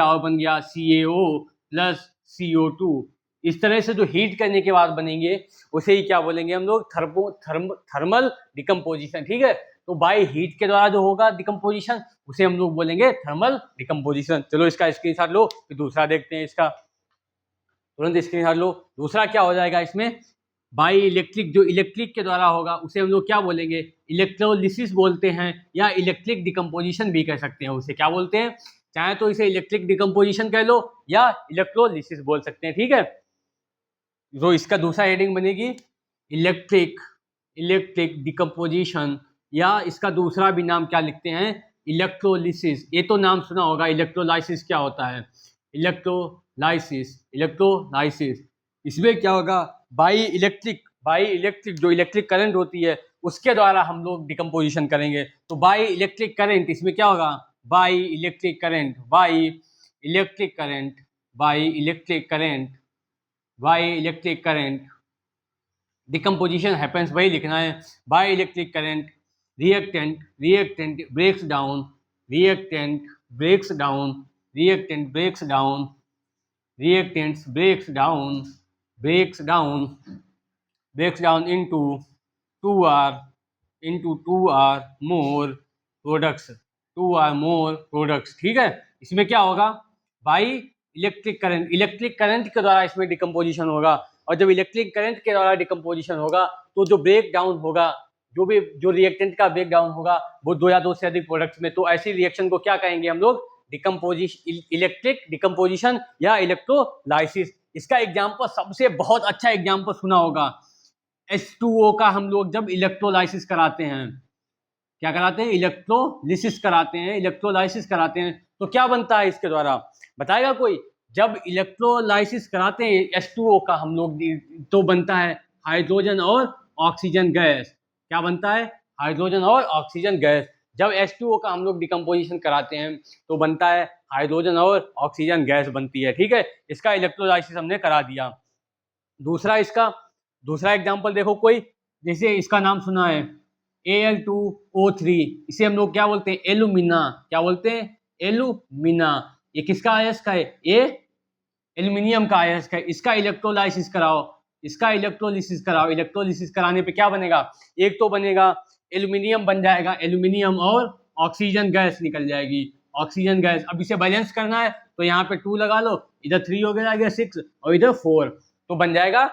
और बन गया CaO प्लस CO2। इस तरह से जो हीट करने के बाद बनेंगे उसे ही क्या बोलेंगे हम लोग, थर्मल डिकम्पोजिशन, ठीक है। तो बाय हीट के द्वारा जो होगा डिकम्पोजिशन उसे हम लोग बोलेंगे थर्मल डिकम्पोजिशन। चलो इसका स्क्रीनशॉट लो, फिर दूसरा देखते हैं। इसका तुरंत स्क्रीनशॉट लो। दूसरा क्या हो जाएगा इसमें, बाई इलेक्ट्रिक, जो इलेक्ट्रिक के द्वारा होगा उसे हम लोग क्या बोलेंगे, इलेक्ट्रोलिसिस बोलते हैं या इलेक्ट्रिक डिकम्पोजिशन भी कह सकते हैं। उसे क्या बोलते हैं, चाहे तो इसे इलेक्ट्रिक डिकम्पोजिशन कह लो या इलेक्ट्रोलिसिस बोल सकते हैं, ठीक है। जो इसका दूसरा हेडिंग बनेगी इलेक्ट्रिक डिकम्पोजिशन, या इसका दूसरा भी नाम क्या लिखते हैं, इलेक्ट्रोलिसिस। ये तो नाम सुना होगा, इलेक्ट्रोलाइसिस क्या होता है, इलेक्ट्रोलाइसिस। इसमें क्या होगा, बाई इलेक्ट्रिक जो इलेक्ट्रिक करंट होती है उसके द्वारा हम लोग डिकम्पोजिशन करेंगे। तो बाई इलेक्ट्रिक करंट, इसमें क्या होगा, by electric current decomposition happens, वही लिखना है। By electric current reactant breaks down into two or more products, ठीक है। इसमें क्या होगा, बाई इलेक्ट्रिक करंट के द्वारा इसमें डिकम्पोजिशन होगा। और जब इलेक्ट्रिक करंट के द्वारा डिकम्पोजिशन होगा तो जो ब्रेक डाउन होगा, जो रिएक्टेंट का ब्रेक डाउन होगा वो दो या दो से अधिक प्रोडक्ट्स में, तो ऐसी रिएक्शन को क्या कहेंगे हम लोग, इलेक्ट्रिक डिकम्पोजिशन या इलेक्ट्रोलाइसिस। इसका एग्जाम्पल सबसे बहुत अच्छा एग्जाम्पल सुना होगा, H2O का हम लोग जब इलेक्ट्रोलाइसिस कराते हैं, क्या कराते हैं, इलेक्ट्रोलाइसिस कराते हैं तो क्या बनता है इसके द्वारा, बताएगा कोई। जब इलेक्ट्रोलाइसिस कराते हैं H2O का हम लोग तो बनता है हाइड्रोजन और ऑक्सीजन गैस। क्या बनता है, हाइड्रोजन और ऑक्सीजन गैस। जब H2O का हम लोग डिकम्पोजिशन कराते हैं तो बनता है हाइड्रोजन और ऑक्सीजन गैस बनती है, ठीक है। इसका इलेक्ट्रोलाइसिस हमने करा दिया। दूसरा एग्जाम्पल देखो कोई, जैसे इसका नाम सुना है Al2O3, इसे हम लोग क्या बोलते हैं, एलुमिना। क्या बोलते हैं, एलुमिना। ये किसका आयस्क है, ये एल्यूमिनियम का आयस्क है। इसका इलेक्ट्रोलाइसिस कराओ, इलेक्ट्रोलिसिस कराने पे क्या बनेगा, एक तो बनेगा एल्यूमिनियम बन जाएगा, एल्यूमिनियम और ऑक्सीजन गैस निकल जाएगी, ऑक्सीजन गैस। अब इसे बैलेंस करना है तो यहाँ पे 2 लगा लो, इधर 3 हो जाएगा 6 और इधर 4, तो बन जाएगा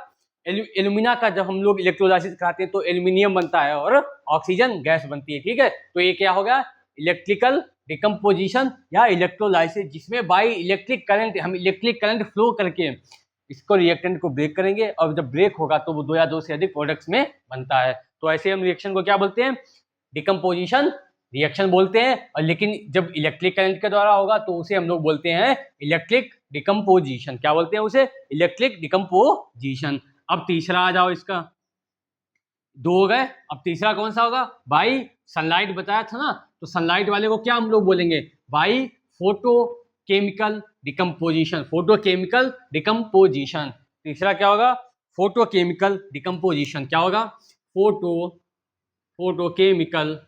एल्यूमिना का। जब हम लोग इलेक्ट्रोलाइसिस कराते हैं तो एल्यूमिनियम बनता है और ऑक्सीजन गैस बनती है, ठीक है। तो ये क्या होगा, इलेक्ट्रिकल डिकम्पोजिशन या इलेक्ट्रोलाइसिस, जिसमें बाई इलेक्ट्रिक करंट, हम इलेक्ट्रिक करंट फ्लो करके इसको रिएक्टेंट को ब्रेक करेंगे और जब ब्रेक होगा तो वो दो या दो से अधिक प्रोडक्ट्स में बनता है। तो ऐसे हम रिएक्शन को क्या बोलते हैं, डिकम्पोजिशन रिएक्शन बोलते हैं। और लेकिन जब इलेक्ट्रिक करंट के द्वारा होगा तो उसे हम लोग बोलते हैं इलेक्ट्रिक डिकम्पोजिशन। क्या बोलते हैं उसे, इलेक्ट्रिक डिकम्पोजिशन। अब तीसरा आ जाओ, इसका 2 हो गए, अब तीसरा कौन सा होगा, बाई सनलाइट बताया था ना, तो सनलाइट वाले को क्या हम लोग बोलेंगे, बाई फोटोकेमिकल डिकम्पोजिशन। तीसरा क्या होगा, फोटोकेमिकल डिकम्पोजिशन। क्या होगा, फोटोकेमिकल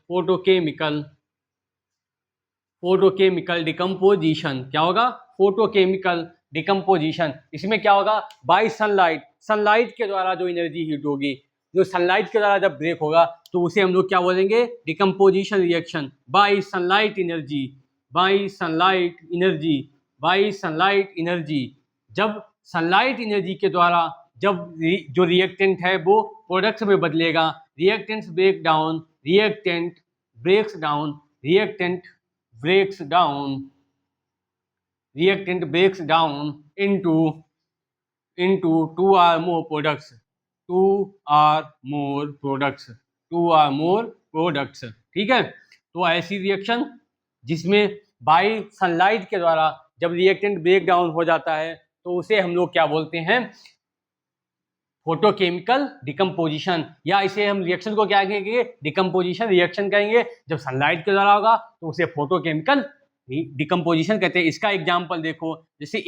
डिकम्पोजिशन। क्या होगा, फोटोकेमिकल डिकम्पोजिशन। इसमें क्या होगा, बाय सनलाइट, सनलाइट के द्वारा जो एनर्जी हीट होगी, जो सनलाइट के द्वारा जब ब्रेक होगा तो उसे हम लोग क्या बोलेंगे, decomposition reaction. Bye sunlight energy, bye sunlight energy, bye sunlight energy. जब सनलाइट एनर्जी के द्वारा जब जो रिएक्टेंट है वो प्रोडक्ट्स में बदलेगा, reactants break down, reactant breaks down, reactant breaks down, reactant breaks down into two or more products, ठीक है। तो ऐसी रिएक्शन जिसमें बाय सनलाइट के द्वारा जब रिएक्टेंट ब्रेक डाउन हो जाता है तो उसे हम लोग क्या बोलते हैं, फोटोकेमिकल डिकम्पोजिशन। या इसे हम रिएक्शन को क्या कहेंगे, डिकम्पोजिशन रिएक्शन कहेंगे। जब सनलाइट के द्वारा होगा तो उसे फोटोकेमिकल डिकम्पोजिशन कहते हैं। इसका एग्जांपल देखो, जैसे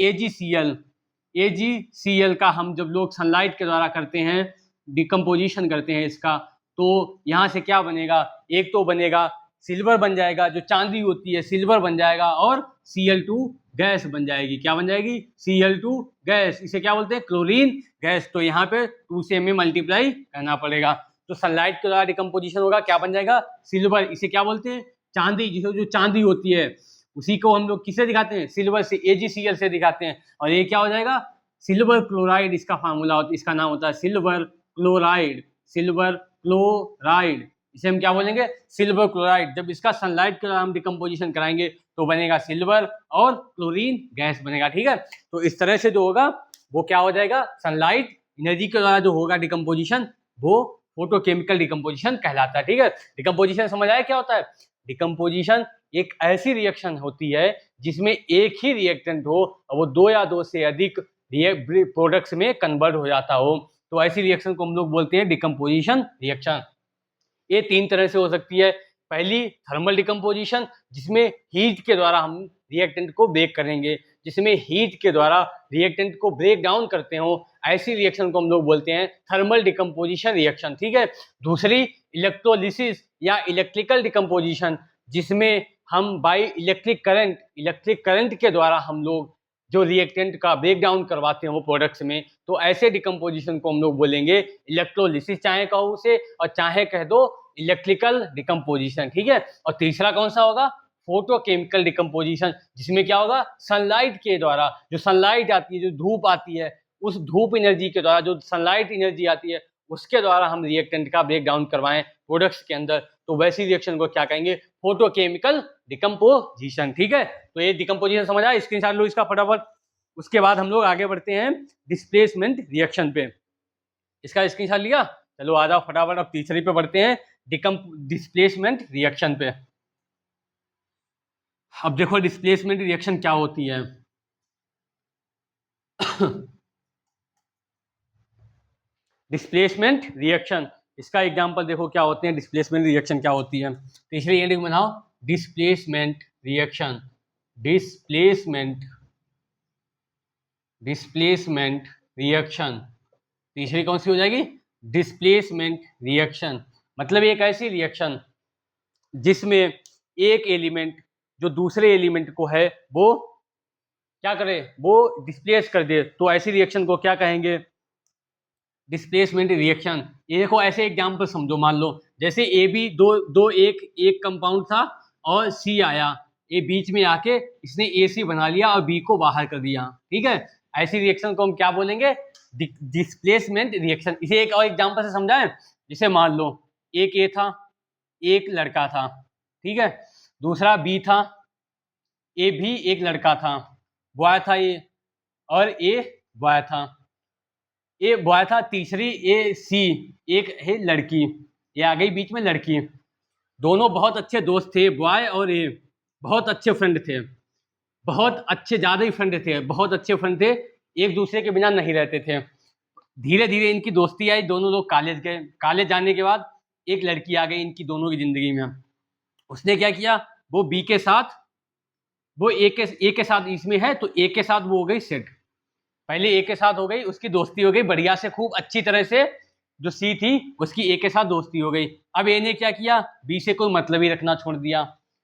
AgCl का हम जब लोग सनलाइट के द्वारा करते हैं, डिकम्पोजिशन करते हैं इसका, तो यहाँ से क्या बनेगा, एक तो बनेगा सिल्वर बन जाएगा, जो चांदी होती है सिल्वर बन जाएगा, और Cl2 गैस बन जाएगी। क्या बन जाएगी, Cl2 गैस। इसे क्या बोलते हैं, क्लोरीन गैस। तो यहाँ पे 2 से हमें मल्टीप्लाई करना पड़ेगा। तो सनलाइट के द्वारा डिकम्पोजिशन होगा, क्या बन जाएगा, सिल्वर। इसे क्या बोलते हैं, चांदी। जिसे जो चांदी होती है उसी को हम लोग किससे दिखाते हैं, सिल्वर से, AgCl से दिखाते हैं। और ये क्या हो जाएगा, सिल्वर क्लोराइड इसका फार्मूला होता है, इसका नाम होता है सिल्वर क्लोराइड, सिल्वर क्लोराइड। इसे हम क्या बोलेंगे, सिल्वर क्लोराइड। जब इसका सनलाइट के द्वारा हम डिकम्पोजिशन कराएंगे तो बनेगा सिल्वर और क्लोरीन गैस बनेगा, ठीक है। तो इस तरह से जो होगा वो क्या हो जाएगा, सनलाइट एनर्जी के द्वारा जो होगा डिकम्पोजिशन वो फोटोकेमिकल डिकम्पोजिशन कहलाता है, ठीक है। डिकम्पोजिशन समझ आया क्या होता है, डिकम्पोजिशन एक ऐसी रिएक्शन होती है जिसमें एक ही रिएक्टेंट हो और वो 2 या 2 से अधिक प्रोडक्ट्स में कन्वर्ट हो जाता हो, तो ऐसी रिएक्शन को हम लोग बोलते हैं डिकम्पोजिशन रिएक्शन। ये 3 तरह से हो सकती है। पहली थर्मल डिकम्पोजिशन, जिसमें हीट के द्वारा हम रिएक्टेंट को ब्रेक करेंगे, जिसमें हीट के द्वारा रिएक्टेंट को ब्रेक डाउन करते हो, ऐसी रिएक्शन को हम लोग बोलते हैं थर्मल डिकम्पोजिशन रिएक्शन, ठीक है। दूसरी इलेक्ट्रोलिसिस या इलेक्ट्रिकल डिकम्पोजिशन, जिसमें हम बाय इलेक्ट्रिक करंट के द्वारा हम लोग जो रिएक्टेंट का ब्रेक डाउन करवाते हैं वो प्रोडक्ट्स में, तो ऐसे डिकम्पोजिशन को हम लोग बोलेंगे इलेक्ट्रोलिसिस, चाहे कहो उसे और चाहे कह दो इलेक्ट्रिकल डिकम्पोजिशन, ठीक है। और तीसरा कौन सा होगा, फोटोकेमिकल डिकम्पोजिशन, जिसमें क्या होगा, सनलाइट के द्वारा, जो सनलाइट आती है, जो धूप आती है, उस धूप एनर्जी के द्वारा, जो सनलाइट एनर्जी आती है उसके द्वारा हम रिएक्टेंट का ब्रेक डाउन करवाएं प्रोडक्ट्स के अंदर, तो वैसी रिएक्शन को क्या कहेंगे, फोटोकेमिकल डिकम्पोजिशन, ठीक है। तो ये डिकम्पोजिशन समझ आया, स्क्रीनशॉट लो इसका फटाफट। उसके बाद हम लोग आगे बढ़ते हैं डिस्प्लेसमेंट रिएक्शन पे। इसका स्क्रीनशॉट लिया, चलो आ जाओ फटाफट। अब तीसरी पे बढ़ते हैं, डिस्प्लेसमेंट रिएक्शन पे। अब देखो डिस्प्लेसमेंट रिएक्शन क्या होती है। डिस्प्लेसमेंट रिएक्शन, इसका एग्जांपल देखो क्या होते हैं, डिस्प्लेसमेंट रिएक्शन क्या होती है। तीसरी हेडिंग बनाओ, डिस्प्लेसमेंट रिएक्शन, डिस्प्लेसमेंट रिएक्शन। तीसरी कौन सी हो जाएगी, डिस्प्लेसमेंट रिएक्शन। मतलब एक ऐसी रिएक्शन जिसमें एक एलिमेंट जो दूसरे एलिमेंट को है वो क्या करे, वो डिस्प्लेस कर दे, तो ऐसी रिएक्शन को क्या कहेंगे, डिस्प्लेसमेंट रिएक्शन। ये देखो ऐसे एग्जाम्पल समझो, मान लो जैसे ए बी एक कंपाउंड था और सी आया, ए बीच में आके इसने ए सी बना लिया और बी को बाहर कर दिया, ठीक है। ऐसी रिएक्शन को हम क्या बोलेंगे, डिस्प्लेसमेंट रिएक्शन। इसे एक और एग्जाम्पल से समझाएं, जैसे मान लो एक ए था, एक लड़का था, ठीक है। दूसरा बी था, ए भी एक लड़का था, बॉय था ये, और ए बॉय था, ए बॉय था। तीसरी ए सी, एक है लड़की, ये आ गई बीच में लड़की। दोनों बहुत अच्छे दोस्त थे, बॉय और ए बहुत अच्छे फ्रेंड थे, बहुत अच्छे, ज़्यादा ही फ्रेंड थे, बहुत अच्छे फ्रेंड थे, एक दूसरे के बिना नहीं रहते थे। धीरे धीरे इनकी दोस्ती आई, दोनों लोग कॉलेज गए। कॉलेज जाने के बाद एक लड़की आ गई इनकी दोनों की ज़िंदगी में। उसने क्या किया, वो बी के साथ, वो ए के साथ इसमें है तो ए के साथ वो हो गई सेट। पहले ए के साथ हो गई, उसकी दोस्ती हो गई बढ़िया से, खूब अच्छी तरह से, जो सी थी उसकी ए के साथ दोस्ती हो गई। अब ए ने क्या किया, बी से कोई मतलब ही रखना छोड़ दिया,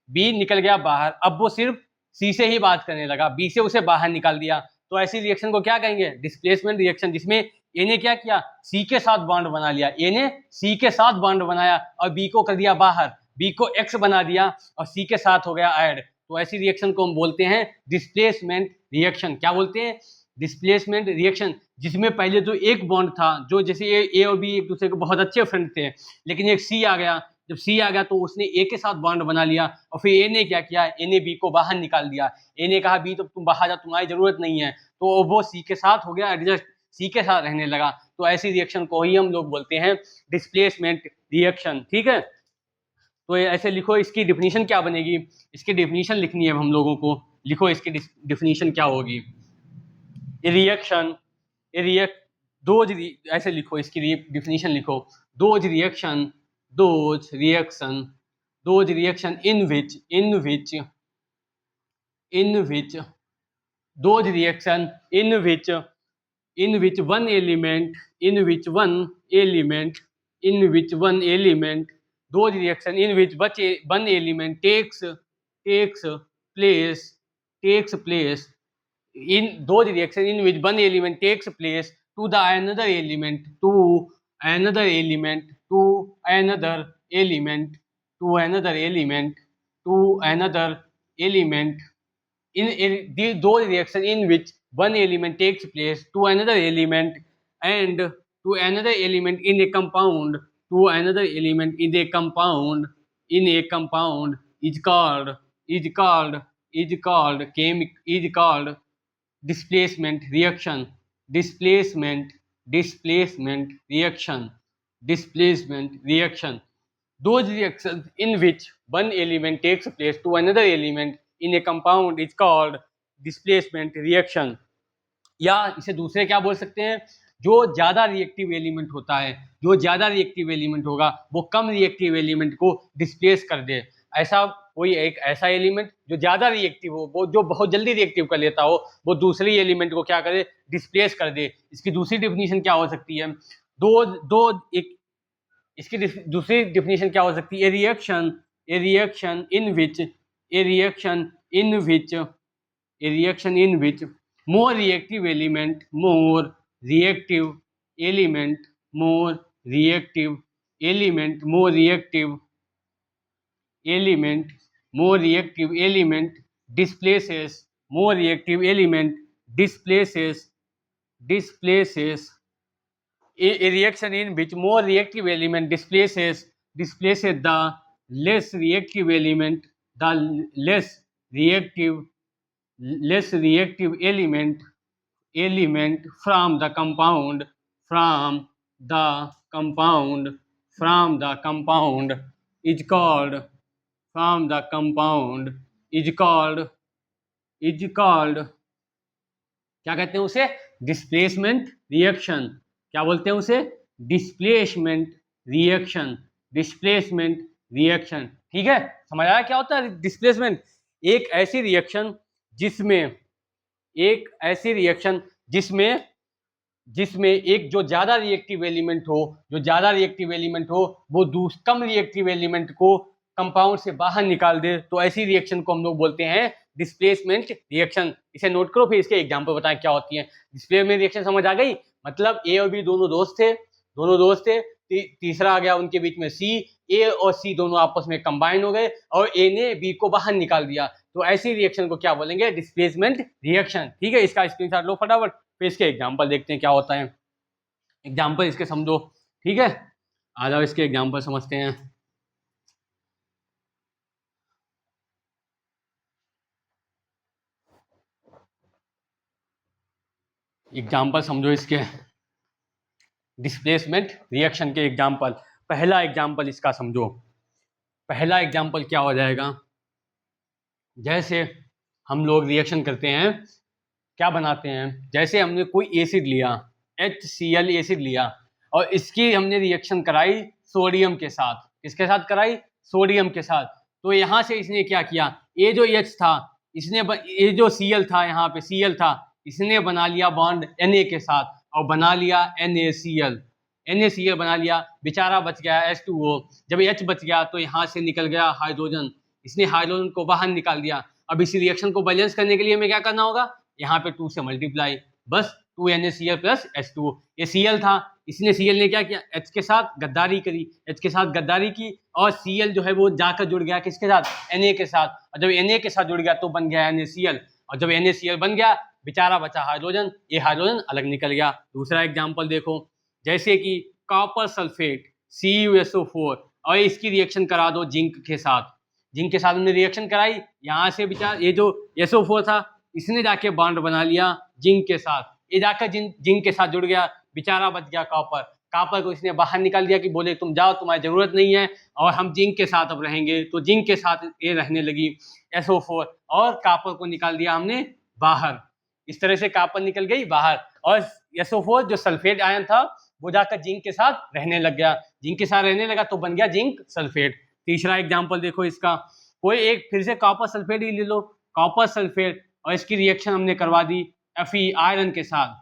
बी निकल गया बाहर, अब वो सिर्फ सी से ही बात करने लगा, बी से उसे बाहर निकाल दिया। तो ऐसी रिएक्शन को क्या कहेंगे, डिस्प्लेसमेंट रिएक्शन, जिसमें ए ने क्या किया, सी के साथ बॉन्ड बना लिया, ए ने सी के साथ बॉन्ड बनाया और बी को कर दिया बाहर, बी को एक्स बना दिया और सी के साथ हो गया ऐड। तो ऐसी रिएक्शन को हम बोलते हैं डिस्प्लेसमेंट रिएक्शन। क्या बोलते हैं, डिस्प्लेसमेंट रिएक्शन, जिसमें पहले जो एक बॉन्ड था, जो जैसे ए और बी एक दूसरे के बहुत अच्छे फ्रेंड थे, लेकिन एक सी आ गया, जब सी आ गया तो उसने ए के साथ बॉन्ड बना लिया और फिर ए ने क्या किया, ए ने बी को बाहर निकाल दिया, ए ने कहा बी तो तुम बाहर जा, तुम्हारी जरूरत नहीं है, तो वो सी के साथ हो गया एडजस्ट, सी के साथ रहने लगा। तो ऐसी रिएक्शन को ही हम लोग बोलते हैं डिस्प्लेसमेंट रिएक्शन। ठीक है, तो ऐसे लिखो, इसकी डिफिनीशन क्या बनेगी, इसकी डिफिनीशन लिखनी है हम लोगों को। लिखो इसकी डिफिनीशन क्या होगी, रिएक्शन, दोज, ऐसे लिखो इसकी डिफिनीशन लिखो, those reaction in which one element those reaction in which one element takes place in those reaction in which one element takes place to the another element to another element to another element to another element to another element in those reaction in which one element takes place to another element and to another element in a compound to another element in a compound is called displacement reaction. Displacement reaction. Those reactions in which one element takes place to another element in a compound is called displacement reaction. या इसे दूसरे क्या बोल सकते हैं, जो ज्यादा रिएक्टिव एलिमेंट होता है, जो ज्यादा रिएक्टिव एलिमेंट होगा वो कम रिएक्टिव एलिमेंट को डिस्प्लेस कर दे। ऐसा कोई एक ऐसा एलिमेंट जो ज्यादा रिएक्टिव हो, वो जो बहुत जल्दी रिएक्टिव कर लेता हो, वो दूसरी एलिमेंट को क्या करे, डिस्प्लेस कर दे। इसकी दूसरी डिफिनीशन क्या हो सकती है, इसकी दूसरी डिफिनीशन क्या हो सकती है, a reaction in which more reactive element displaces a reaction in which more reactive element displaces the less reactive element, from the compound is called क्या कहते हैं उसे, डिस्प्लेसमेंट रिएक्शन। क्या बोलते हैं उसे, डिस्प्लेसमेंट रिएक्शन। ठीक है, समझ आया क्या होता है डिस्प्लेसमेंट, एक ऐसी रिएक्शन जिसमें एक जो ज्यादा रिएक्टिव एलिमेंट हो वो कम रिएक्टिव एलिमेंट को कंपाउंड से बाहर निकाल दे, तो ऐसी रिएक्शन को हम लोग बोलते हैं डिस्प्लेसमेंट रिएक्शन। इसे नोट करो, फिर इसके एग्जांपल बताएं क्या होती है। डिस्प्लेसमेंट रिएक्शन समझ आ गई, मतलब ए और बी दोनों दोस्त थे, तीसरा आ गया उनके बीच में सी, ए और सी दोनों आपस में कंबाइन हो गए और ए ने बी को बाहर निकाल दिया, तो ऐसी रिएक्शन को क्या बोलेंगे, डिस्प्लेसमेंट रिएक्शन। ठीक है, इसका स्क्रीनशॉट लो फटाफट, फिर इसके एग्जांपल देखते हैं क्या होता है। एग्जांपल इसके समझो, ठीक है, आ जाओ इसके एग्जांपल समझते हैं। एग्जाम्पल समझो इसके, डिस्प्लेसमेंट रिएक्शन के एग्जाम्पल। पहला एग्जाम्पल इसका समझो, पहला एग्जाम्पल क्या हो जाएगा, जैसे हम लोग रिएक्शन करते हैं, क्या बनाते हैं, जैसे हमने कोई एसिड लिया, HCl एसिड लिया और इसकी हमने रिएक्शन कराई सोडियम के साथ। किसके साथ कराई, सोडियम के साथ। तो यहाँ से इसने क्या किया, ये जो H था, ये जो Cl था, यहाँ पे Cl था, इसने बना लिया बॉन्ड Na के साथ और बना लिया NaCl, NaCl बना लिया, बेचारा बच गया H2O। जब H बच गया तो यहाँ से निकल गया हाइड्रोजन, इसने हाइड्रोजन को बाहर निकाल दिया। अब इसी रिएक्शन को बैलेंस करने के लिए हमें क्या करना होगा, यहाँ पे 2 से मल्टीप्लाई, बस 2NaCl प्लस H2O। ये Cl था, इसने Cl ने क्या किया, H के साथ गद्दारी करी, H के साथ गद्दारी की और Cl जो है वो जाकर जुड़ गया किसके साथ, Na के साथ। और जब Na के साथ जुड़ गया तो बन गया NaCl, और जब NaCl बन गया बेचारा बचा हाइड्रोजन, ये हाइड्रोजन अलग निकल गया। दूसरा एग्जाम्पल देखो, जैसे कि कॉपर सल्फेट CuSO4 और इसकी रिएक्शन करा दो जिंक के साथ। जिंक के साथ हमने रिएक्शन कराई, यहाँ से बेचारा ये जो SO4 था इसने जाके बॉन्ड बना लिया जिंक के साथ, ये जाकर जिंक के साथ जुड़ गया, बेचारा बच गया कॉपर। कॉपर को इसने बाहर निकाल दिया कि बोले तुम जाओ, तुम्हारी जरूरत नहीं है और हम जिंक के साथ अब रहेंगे। तो जिंक के साथ ये रहने लगी SO4 और कॉपर को निकाल दिया हमने बाहर। इस तरह से कॉपर निकल गई बाहर और SO4 जो सल्फेट आयन था वो जाकर जिंक के साथ रहने लग गया, जिंक के साथ रहने लगा तो बन गया जिंक सल्फेट। तीसरा एग्जाम्पल देखो इसका, कोई एक फिर से कॉपर सल्फेट ही ले लो, कॉपर सल्फेट और इसकी रिएक्शन हमने करवा दी Fe आयरन के साथ,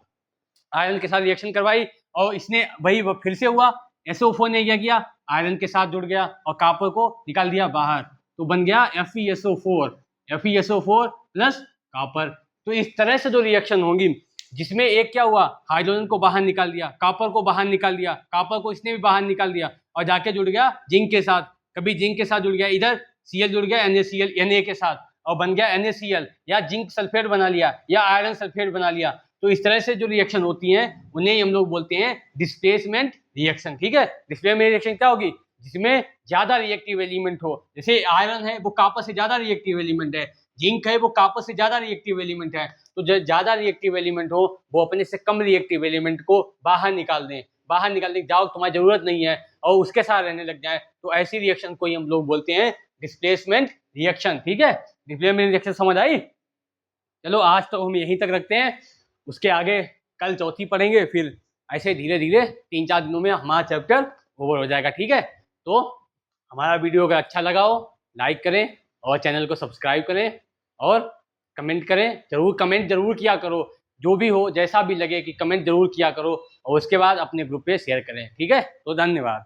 आयरन के साथ रिएक्शन करवाई और इसने वही फिर से हुआ, SO4 ने क्या किया, आयरन के साथ जुड़ गया और कॉपर को निकाल दिया बाहर, तो बन गया FeSO4, FeSO4 प्लस कॉपर। तो इस तरह से जो रिएक्शन होंगी जिसमें एक क्या हुआ, हाइड्रोजन को बाहर निकाल दिया, कॉपर को बाहर निकाल दिया, कॉपर को इसने भी बाहर निकाल दिया और जाके जुड़ गया जिंक के साथ, कभी जिंक के साथ जुड़ गया, इधर Cl जुड़ गया NaCl Na के साथ और बन गया NaCl, या जिंक सल्फेट बना लिया या आयरन सल्फेट बना लिया। तो इस तरह से जो रिएक्शन होती हैं उन्हें हम लोग बोलते हैं डिस्प्लेसमेंट रिएक्शन। ठीक है, डिस्प्लेसमेंट रिएक्शन क्या होगी, जिसमें ज्यादा रिएक्टिव एलिमेंट हो, जैसे आयरन है वो कॉपर से ज्यादा रिएक्टिव एलिमेंट है, जिंक है वो कॉपर से ज्यादा रिएक्टिव एलिमेंट है। तो जो ज्यादा रिएक्टिव एलिमेंट हो वो अपने से कम रिएक्टिव एलिमेंट को बाहर निकाल दें, बाहर निकाल दें, जाओ तुम्हारी जरूरत नहीं है और उसके साथ रहने लग जाए। तो ऐसी रिएक्शन को ही हम लोग बोलते हैं डिस्प्लेसमेंट रिएक्शन। ठीक है, डिस्प्लेसमेंट रिएक्शन समझ आई। चलो आज तो हम यहीं तक रखते हैं, उसके आगे कल चौथी पढ़ेंगे, फिर ऐसे धीरे धीरे 3-4 दिनों में हमारा चैप्टर ओवर हो जाएगा। ठीक है, तो हमारा वीडियो अगर अच्छा लगा हो लाइक करें और चैनल को सब्सक्राइब करें और कमेंट करें, जरूर कमेंट जरूर किया करो, जो भी हो जैसा भी लगे कि कमेंट जरूर किया करो और उसके बाद अपने ग्रुप पे शेयर करें। ठीक है, तो धन्यवाद।